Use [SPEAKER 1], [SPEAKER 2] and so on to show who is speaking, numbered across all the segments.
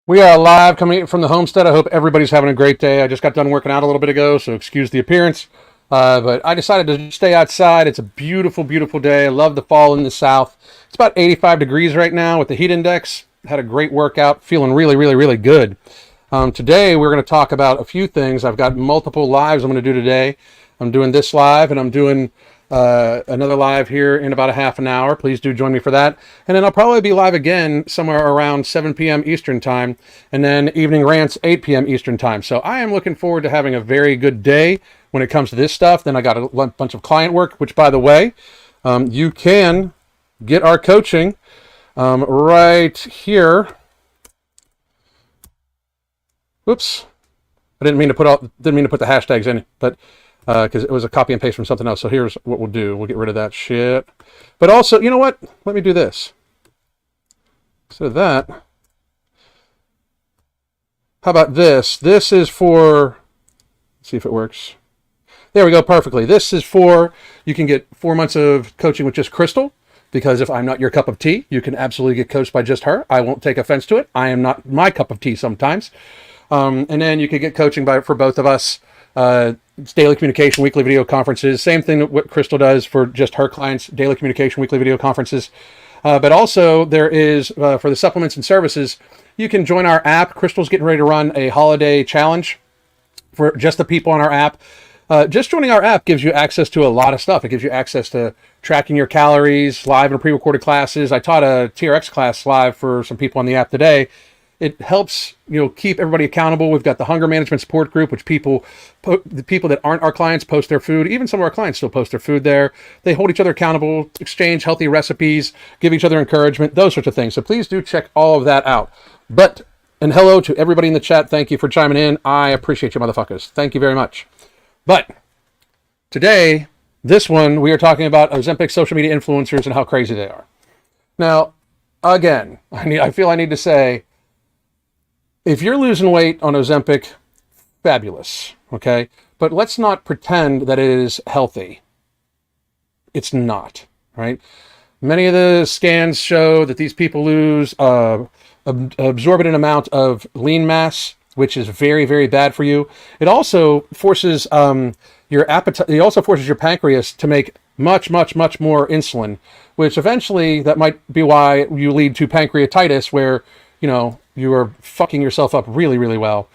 [SPEAKER 1] We are live coming from the homestead. I hope everybody's having a great day. I just got done working out a little bit ago, so excuse the appearance. But I decided to stay outside. It's a beautiful, beautiful day. I love the fall in the south. It's about 85 degrees right now with the heat index. Had a great workout, feeling really, really, really good. Today, we're going to talk about a few things. I've got multiple lives I'm going to do today. I'm doing this live, and I'm doing another live here in about a half an hour. Please do join me for that. And then I'll probably be live again somewhere around 7 p.m. Eastern time, and then evening rants 8 p.m. Eastern time. So I am looking forward to having a very good day when it comes to this stuff. Then I got a bunch of client work, which, by the way, you can get our coaching right here. Oops, I didn't mean to put the hashtags in, but because it was a copy and paste from something else. So here's what we'll do. We'll get rid of that shit. But also, you know what? Let me do this. Instead of that, how about this? This is for, let's see if it works. There we go, perfectly. This is for, you can get 4 months of coaching with just Crystal, because if I'm not your cup of tea, you can absolutely get coached by just her. I won't take offense to it. I am not my cup of tea sometimes. And then you could get coaching for both of us. It's daily communication, weekly video conferences. Same thing that what Crystal does for just her clients, daily communication, weekly video conferences. But also there is, for the supplements and services, you can join our app. Crystal's getting ready to run a holiday challenge for just the people on our app. Just joining our app gives you access to a lot of stuff. It gives you access to tracking your calories, live and pre-recorded classes. I taught a TRX class live for some people on the app today. It helps, keep everybody accountable. We've got the hunger management support group, which the people that aren't our clients post their food. Even some of our clients still post their food there. They hold each other accountable, exchange healthy recipes, give each other encouragement, those sorts of things. So please do check all of that out. And hello to everybody in the chat. Thank you for chiming in. I appreciate you, motherfuckers. Thank you very much. But today, this one, we are talking about Ozempic social media influencers and how crazy they are. Now, again, I feel I need to say, if you're losing weight on Ozempic, fabulous, okay? But let's not pretend that it is healthy. It's not, right? Many of the scans show that these people lose an absorbent amount of lean mass, which is very, very bad for you. It also forces your appetite. It also forces your pancreas to make much, much, much more insulin, which eventually that might be why you lead to pancreatitis, where you are fucking yourself up really, really well.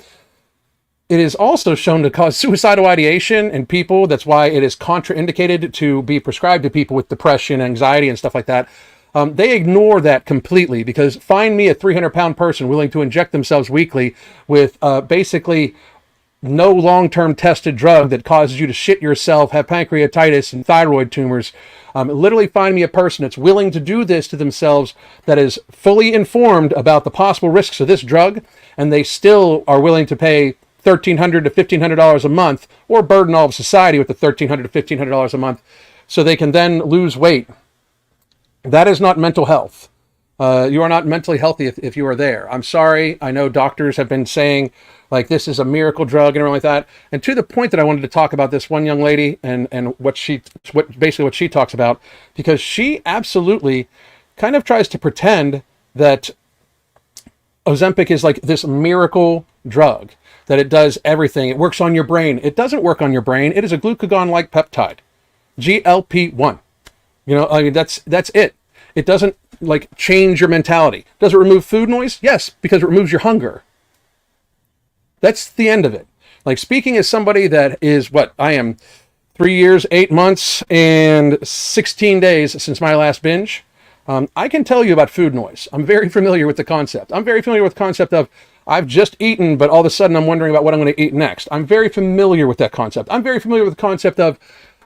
[SPEAKER 1] It is also shown to cause suicidal ideation in people. That's why it is contraindicated to be prescribed to people with depression, anxiety, and stuff like that. They ignore that completely, because find me a 300-pound person willing to inject themselves weekly with basically no long-term tested drug that causes you to shit yourself, have pancreatitis and thyroid tumors. Literally find me a person that's willing to do this to themselves, that is fully informed about the possible risks of this drug, and they still are willing to pay $1,300 to $1,500 a month, or burden all of society with the $1,300 to $1,500 a month, so they can then lose weight. That is not mental health. You are not mentally healthy if you are there. I'm sorry. I know doctors have been saying, like, this is a miracle drug and everything like that. And to the point that I wanted to talk about this one young lady and what she talks about, because she absolutely kind of tries to pretend that Ozempic is like this miracle drug, that it does everything. It works on your brain. It doesn't work on your brain. It is a glucagon-like peptide, GLP-1. That's it. It doesn't change your mentality. Does it remove food noise? Yes, because it removes your hunger. That's the end of it. Speaking as somebody that is I am 3 years, 8 months, and 16 days since my last binge, I can tell you about food noise. I'm very familiar with the concept. I'm very familiar with the concept of I've just eaten, but all of a sudden I'm wondering about what I'm going to eat next. I'm very familiar with that concept. I'm very familiar with the concept of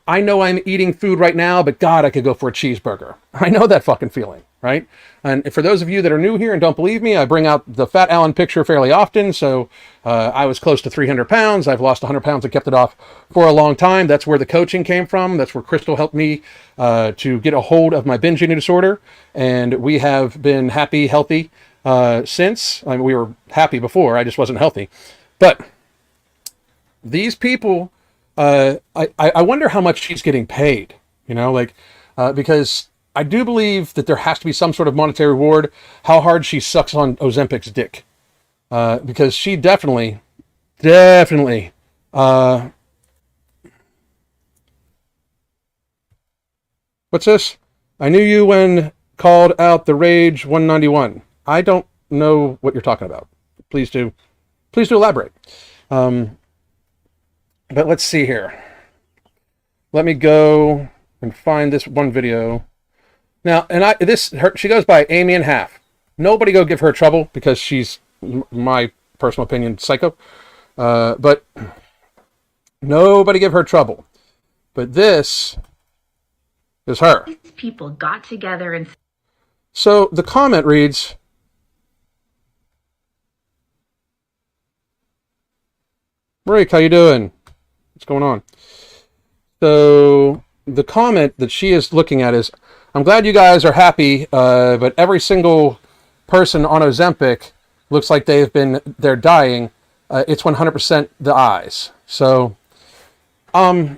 [SPEAKER 1] I know I'm eating food right now, but God, I could go for a cheeseburger. I know that fucking feeling, right? And for those of you that are new here and don't believe me, I bring out the Fat Alan picture fairly often. So I was close to 300 pounds. I've lost 100 pounds and kept it off for a long time. That's where the coaching came from. That's where Crystal helped me to get a hold of my binge eating disorder. And we have been happy, healthy since. I mean, we were happy before. I just wasn't healthy. But these people... I wonder how much she's getting paid, because I do believe that there has to be some sort of monetary reward, how hard she sucks on Ozempic's dick. because she definitely, what's this? I knew you when called out the Rage 191. I don't know what you're talking about. Please do elaborate. But let's see here. Let me go and find this one video. Now, she goes by Amy and Half. Nobody go give her trouble because she's, my personal opinion, psycho. But nobody give her trouble. But this is her.
[SPEAKER 2] People got together and...
[SPEAKER 1] So the comment reads, Rick, how you doing? What's going on? So the comment that she is looking at is, I'm glad you guys are happy, but every single person on Ozempic looks like they're dying. It's 100% the eyes. So, I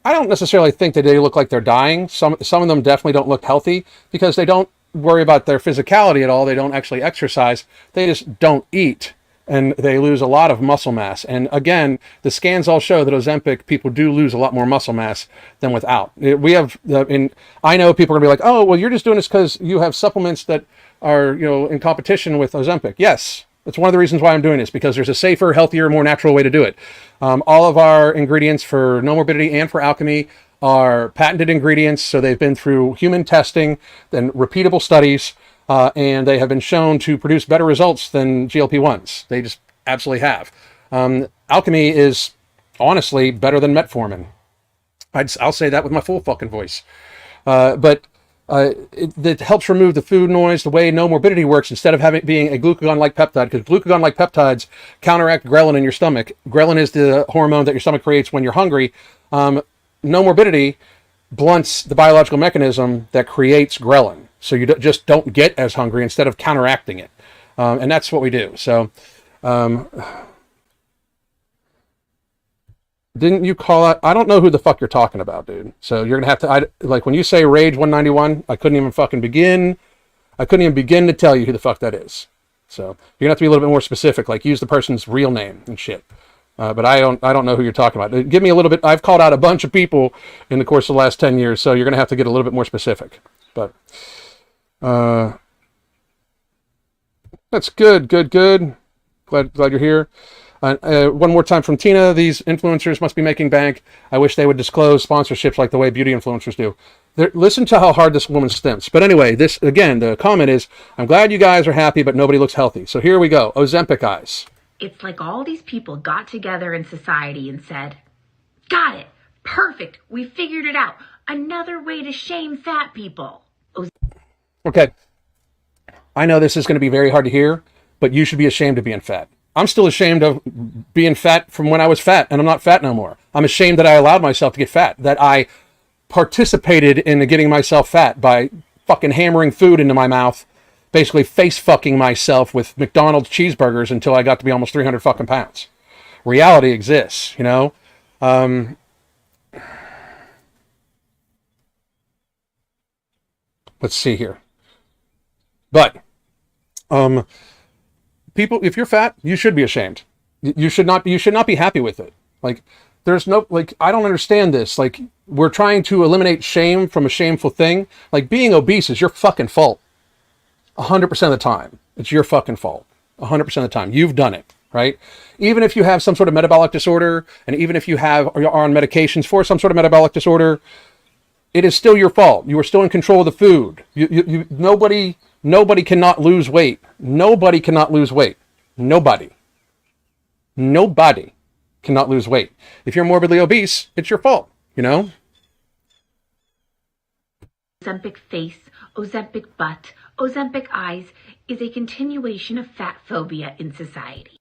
[SPEAKER 1] don't necessarily think that they look like they're dying. Some of them definitely don't look healthy because they don't worry about their physicality at all. They don't actually exercise. They just don't eat. And they lose a lot of muscle mass. And again, the scans all show that Ozempic people do lose a lot more muscle mass than without. I know people are gonna be like, oh, well, you're just doing this because you have supplements that are, in competition with Ozempic. Yes, that's one of the reasons why I'm doing this, because there's a safer, healthier, more natural way to do it. All of our ingredients for No Morbidity and for Alchemy are patented ingredients, so they've been through human testing and repeatable studies. And they have been shown to produce better results than GLP-1s. They just absolutely have. Alchemy is honestly better than metformin. I'll say that with my full fucking voice. But it helps remove the food noise. The way No Morbidity works, instead of being a glucagon-like peptide, because glucagon-like peptides counteract ghrelin in your stomach. Ghrelin is the hormone that your stomach creates when you're hungry. No Morbidity blunts the biological mechanism that creates ghrelin. So you just don't get as hungry instead of counteracting it. And that's what we do. So didn't you call out? I don't know who the fuck you're talking about, dude. So you're going to have to, like when you say Rage 191, I couldn't even begin to tell you who the fuck that is. So you're going to have to be a little bit more specific, like use the person's real name and shit. But I don't know who you're talking about. Give me a little bit. I've called out a bunch of people in the course of the last 10 years. So you're going to have to get a little bit more specific. But that's good. Glad you're here. One more time from Tina. These influencers must be making bank. I wish they would disclose sponsorships like the way beauty influencers do. Listen to how hard this woman stints. But anyway, this again, the comment is, I'm glad you guys are happy, but nobody looks healthy. So here we go. Ozempic eyes.
[SPEAKER 2] It's like all these people got together in society and said, got it, perfect, we figured it out. Another way to shame fat people.
[SPEAKER 1] Okay, I know this is going to be very hard to hear, but you should be ashamed of being fat. I'm still ashamed of being fat from when I was fat, and I'm not fat no more. I'm ashamed that I allowed myself to get fat, that I participated in getting myself fat by fucking hammering food into my mouth, basically face fucking myself with McDonald's cheeseburgers until I got to be almost 300 fucking pounds. Reality exists, Let's see here. But, people, if you're fat, you should be ashamed. You should not be happy with it. Like, there's no, like, I don't understand this. Like, we're trying to eliminate shame from a shameful thing. Like, being obese is your fucking fault. 100% of the time. It's your fucking fault. 100% of the time. You've done it, right? Even if you have some sort of metabolic disorder, and even if you are on medications for some sort of metabolic disorder, it is still your fault. You are still in control of the food. Nobody cannot lose weight. Nobody cannot lose weight. Nobody cannot lose weight. If you're morbidly obese, it's your fault,
[SPEAKER 2] Ozempic face, Ozempic butt, Ozempic eyes is a continuation of fat phobia in society.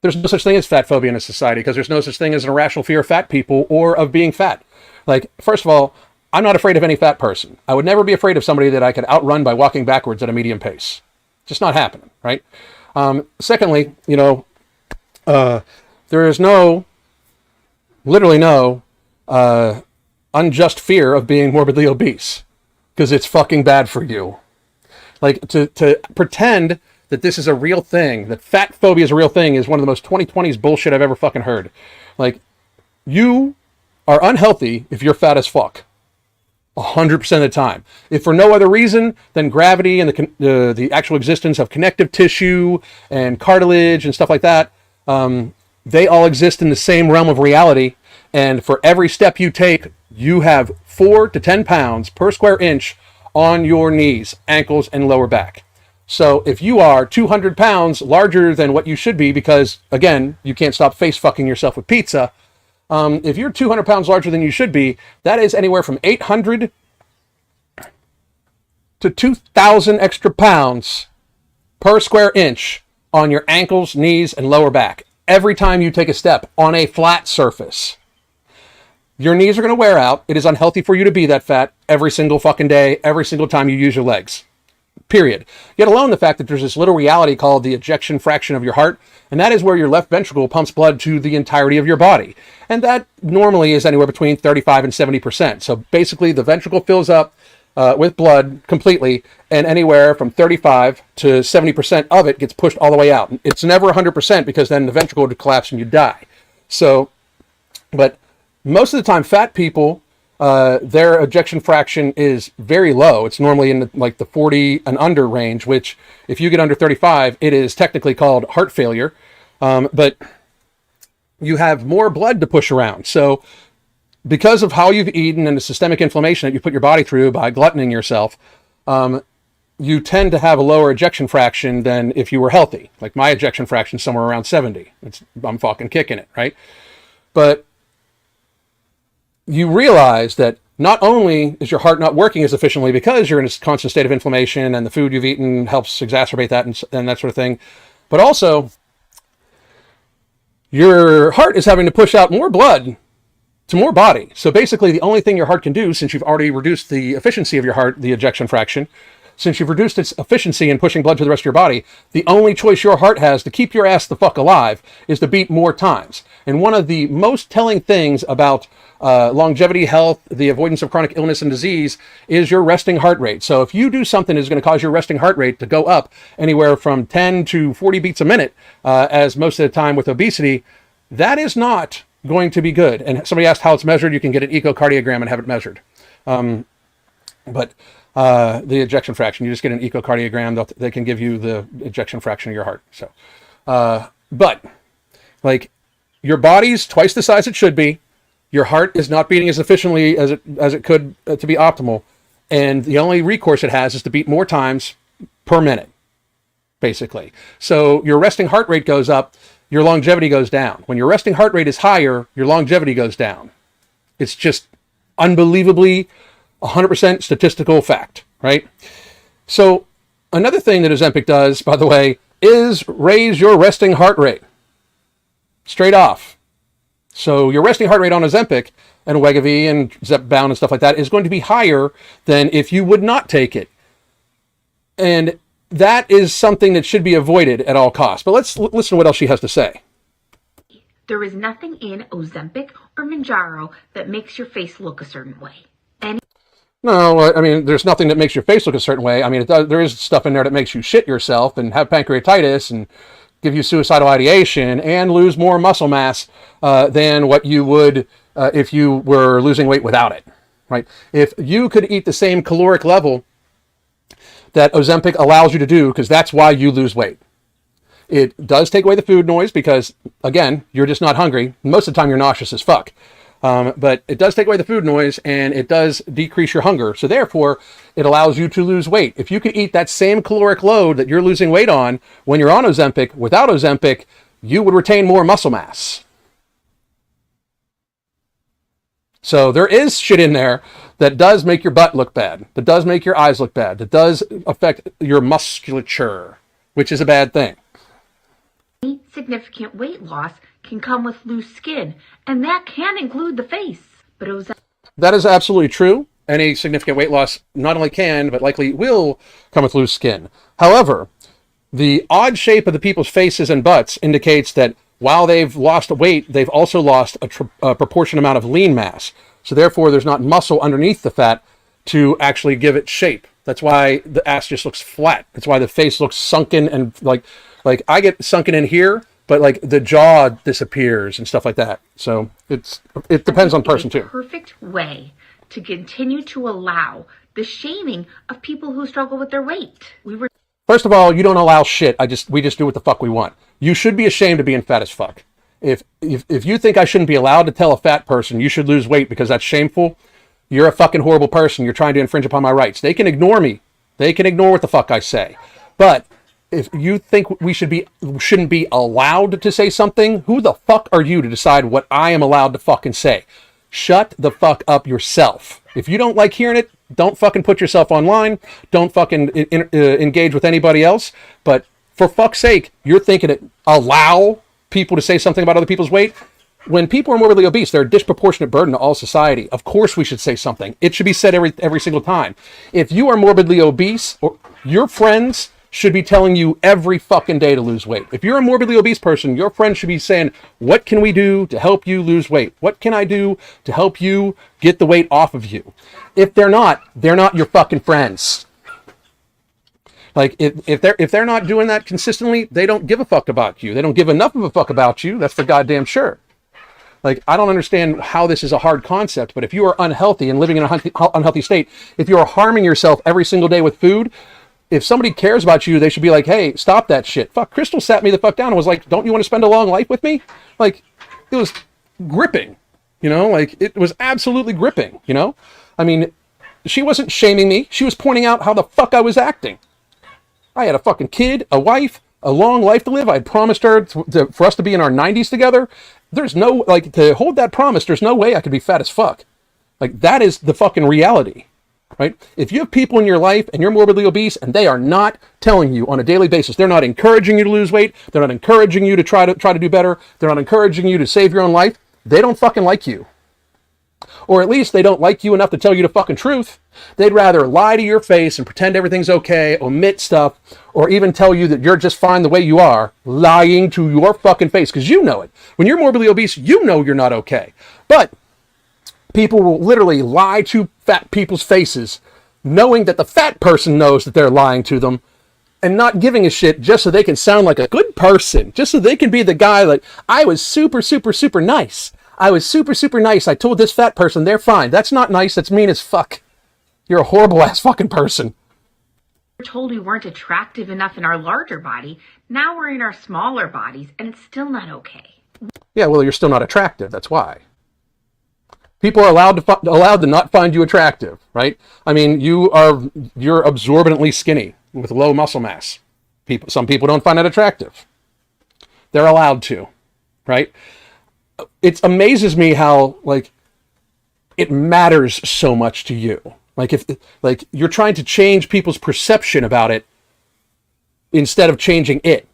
[SPEAKER 1] There's no such thing as fat phobia in a society because there's no such thing as an irrational fear of fat people or of being fat. Like, first of all, I'm not afraid of any fat person. I would never be afraid of somebody that I could outrun by walking backwards at a medium pace. Just not happening, right? Secondly, there is literally no unjust fear of being morbidly obese because it's fucking bad for you. Like, to pretend that this is a real thing, that fat phobia is a real thing, is one of the most 2020s bullshit I've ever fucking heard. Like, you are unhealthy if you're fat as fuck. 100% of the time. If for no other reason than gravity and the actual existence of connective tissue and cartilage and stuff like that, they all exist in the same realm of reality. And for every step you take, you have 4 to 10 pounds per square inch on your knees, ankles, and lower back. So if you are 200 pounds larger than what you should be, because again, you can't stop face fucking yourself with pizza. If you're 200 pounds larger than you should be, that is anywhere from 800 to 2,000 extra pounds per square inch on your ankles, knees, and lower back. Every time you take a step on a flat surface. Your knees are going to wear out. It is unhealthy for you to be that fat every single fucking day, every single time you use your legs. Period. Yet alone the fact that there's this little reality called the ejection fraction of your heart, and that is where your left ventricle pumps blood to the entirety of your body. And that normally is anywhere between 35 and 70%. So basically the ventricle fills up with blood completely, and anywhere from 35 to 70% of it gets pushed all the way out. It's never 100% because then the ventricle would collapse and you die. So, but most of the time fat people, their ejection fraction is very low. It's normally in the 40 and under range, which if you get under 35, it is technically called heart failure. But you have more blood to push around. So because of how you've eaten and the systemic inflammation that you put your body through by gluttoning yourself, you tend to have a lower ejection fraction than if you were healthy. Like my ejection fraction is somewhere around 70. I'm fucking kicking it, right? But you realize that not only is your heart not working as efficiently because you're in a constant state of inflammation and the food you've eaten helps exacerbate that and that sort of thing, but also your heart is having to push out more blood to more body. So basically the only thing your heart can do, since you've already reduced the efficiency of your heart, the ejection fraction, since you've reduced its efficiency in pushing blood to the rest of your body, the only choice your heart has to keep your ass the fuck alive is to beat more times. And one of the most telling things about longevity, health, the avoidance of chronic illness and disease is your resting heart rate. So if you do something that's going to cause your resting heart rate to go up anywhere from 10 to 40 beats a minute, as most of the time with obesity, that is not going to be good. And somebody asked how it's measured. You can get an echocardiogram and have it measured. But the ejection fraction, you just get an echocardiogram. They can give you the ejection fraction of your heart. So, but like your body's twice the size it should be. Your heart is not beating as efficiently as it could to be optimal. And the only recourse it has is to beat more times per minute, basically. So your resting heart rate goes up, your longevity goes down. When your resting heart rate is higher, your longevity goes down. It's just unbelievably 100% statistical fact, right? So another thing that Ozempic does, by the way, is raise your resting heart rate. Straight off. So your resting heart rate on Ozempic and Wegovy and Zepbound and stuff like that is going to be higher than if you would not take it. And that is something that should be avoided at all costs. But let's listen to what else she has to say.
[SPEAKER 2] There is nothing in Ozempic or Mounjaro that makes your face look a certain way.
[SPEAKER 1] No, I mean, there's nothing that makes your face look a certain way. I mean, there is stuff in there that makes you shit yourself and have pancreatitis and give you suicidal ideation and lose more muscle mass than what you would if you were losing weight without it, right? If you could eat the same caloric level that Ozempic allows you to do, because that's why you lose weight. It does take away the food noise because, again, you're just not hungry. Most of the time you're nauseous as fuck. But it does take away the food noise and it does decrease your hunger. So therefore, it allows you to lose weight. If you could eat that same caloric load that you're losing weight on when you're on Ozempic, without Ozempic, you would retain more muscle mass. So there is shit in there that does make your butt look bad, that does make your eyes look bad, that does affect your musculature, which is a bad thing.
[SPEAKER 2] Significant weight loss can come with loose skin, and that can include the face. But
[SPEAKER 1] that is absolutely true. Any significant weight loss not only can, but likely will come with loose skin. However, the odd shape of the people's faces and butts indicates that while they've lost weight, they've also lost a proportionate amount of lean mass. So therefore, there's not muscle underneath the fat to actually give it shape. That's why the ass just looks flat. That's why the face looks sunken and like I get sunken in here, but like the jaw disappears and stuff like that. So it depends on person too.
[SPEAKER 2] Perfect way to continue to allow the shaming of people who struggle with their weight.
[SPEAKER 1] First of all, you don't allow shit. We just do what the fuck we want. You should be ashamed of being fat as fuck. If you think I shouldn't be allowed to tell a fat person you should lose weight because that's shameful, you're a fucking horrible person. You're trying to infringe upon my rights. They can ignore me. They can ignore what the fuck I say. But if you think we shouldn't be allowed to say something, who the fuck are you to decide what I am allowed to fucking say? Shut the fuck up yourself. If you don't like hearing it, don't fucking put yourself online. Don't fucking engage with anybody else. But for fuck's sake, you're thinking it allow people to say something about other people's weight? When people are morbidly obese, they're a disproportionate burden to all society. Of course we should say something. It should be said every single time. If you are morbidly obese, or your friends should be telling you every fucking day to lose weight. If you're a morbidly obese person, your friends should be saying, what can we do to help you lose weight? What can I do to help you get the weight off of you? If they're not your fucking friends. Like, if they're not doing that consistently, they don't give a fuck about you. They don't give enough of a fuck about you. That's for goddamn sure. Like, I don't understand how this is a hard concept, but if you are unhealthy and living in an unhealthy state, if you are harming yourself every single day with food, if somebody cares about you, they should be like, hey, stop that shit. Fuck, Crystal sat me the fuck down and was like, don't you want to spend a long life with me? Like, it was gripping, you know? Like, it was absolutely gripping, you know? I mean, she wasn't shaming me. She was pointing out how the fuck I was acting. I had a fucking kid, a wife, a long life to live. I had promised her for us to be in our 90s together. There's no, like, to hold that promise, there's no way I could be fat as fuck. Like, that is the fucking reality, right? If you have people in your life and you're morbidly obese and they are not telling you on a daily basis, they're not encouraging you to lose weight, they're not encouraging you to try to do better, they're not encouraging you to save your own life, they don't fucking like you. Or at least they don't like you enough to tell you the fucking truth. They'd rather lie to your face and pretend everything's okay, omit stuff, or even tell you that you're just fine the way you are, lying to your fucking face, because you know it. When you're morbidly obese, you know you're not okay. But people will literally lie to fat people's faces, knowing that the fat person knows that they're lying to them, and not giving a shit just so they can sound like a good person, just so they can be the guy like, I was super, super, super nice. I was super, super nice. I told this fat person they're fine. That's not nice. That's mean as fuck. You're a horrible ass fucking person.
[SPEAKER 2] We're told we weren't attractive enough in our larger body. Now we're in our smaller bodies, and it's still not okay.
[SPEAKER 1] Yeah, well, you're still not attractive. That's why. People are allowed to not find you attractive, right? I mean, you're absorbently skinny with low muscle mass. Some people don't find that attractive. They're allowed to, right? It amazes me how, like, it matters so much to you. Like, if you're trying to change people's perception about it instead of changing it,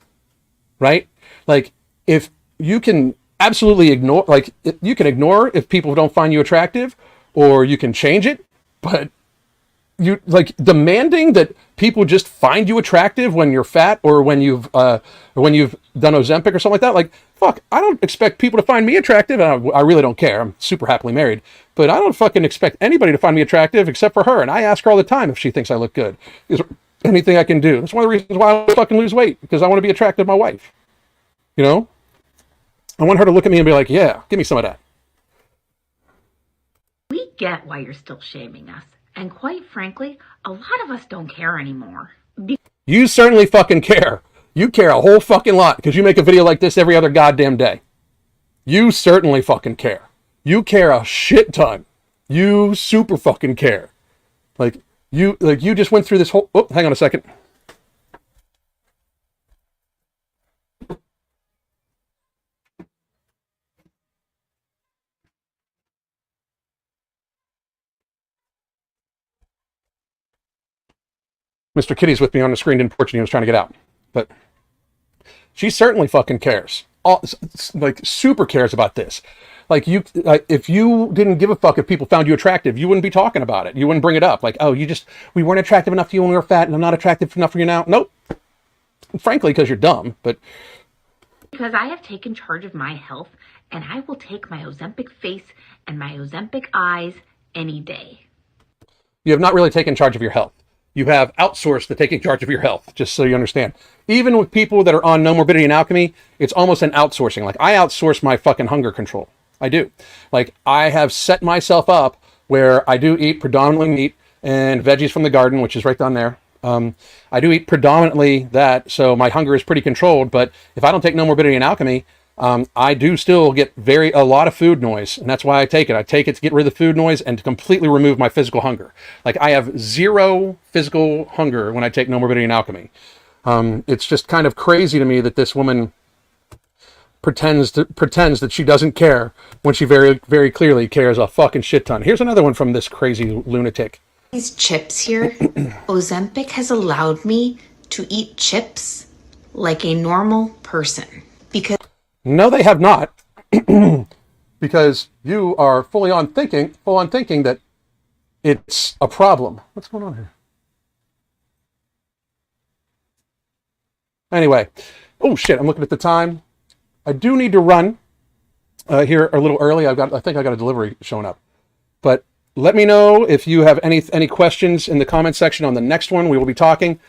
[SPEAKER 1] right? Like, if you can absolutely ignore, like, you can ignore if people don't find you attractive, or you can change it, but you, like, demanding that people just find you attractive when you're fat, or when you've done Ozempic or something like that, like, fuck, I don't expect people to find me attractive, and I really don't care. I'm super happily married, but I don't fucking expect anybody to find me attractive except for her, and I ask her all the time if she thinks I look good. Is there anything I can do? That's one of the reasons why I fucking lose weight, because I want to be attracted to my wife. You know? I want her to look at me and be like, yeah, give me some of that.
[SPEAKER 2] We get why you're still shaming us. And quite frankly, a lot of us don't care anymore.
[SPEAKER 1] You certainly fucking care. You care a whole fucking lot because you make a video like this every other goddamn day. You certainly fucking care. You care a shit ton. You super fucking care. Like you just went through this whole, oh, hang on a second. Mr. Kitty's with me on the screen, didn't fortunately, he was trying to get out. But she certainly fucking cares. Like, super cares about this. Like, if you didn't give a fuck if people found you attractive, you wouldn't be talking about it. You wouldn't bring it up. Like, oh, we weren't attractive enough to you when we were fat, and I'm not attractive enough for you now. Nope. Frankly, because you're dumb, but...
[SPEAKER 2] Because I have taken charge of my health, and I will take my Ozempic face and my Ozempic eyes any day.
[SPEAKER 1] you have not really taken charge of your health. You have outsourced the taking charge of your health, just so you understand. Even with people that are on No Morbidity and Alchemy, it's almost an outsourcing. Like, I outsource my fucking hunger control. I do. Like, I have set myself up where I do eat predominantly meat and veggies from the garden, which is right down there. I do eat predominantly that, so my hunger is pretty controlled. But if I don't take No Morbidity and Alchemy, I do still get a lot of food noise, and that's why I take it. I take it to get rid of the food noise and to completely remove my physical hunger. Like, I have zero physical hunger when I take No Morbidity and Alchemy. It's just kind of crazy to me that this woman pretends that she doesn't care when she very, very clearly cares a fucking shit ton. Here's another one from this crazy lunatic.
[SPEAKER 3] These chips here, Ozempic has allowed me to eat chips like a normal person because...
[SPEAKER 1] No, they have not, because you are full on thinking that it's a problem. What's going on here? Anyway, oh shit, I'm looking at the time. I do need to run here a little early. I think I got a delivery showing up. But let me know if you have any questions in the comment section on the next one. We will be talking.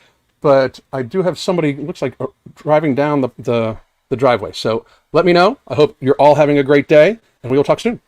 [SPEAKER 1] But I do have somebody, looks like, driving down the driveway. So let me know. I hope you're all having a great day, and we will talk soon.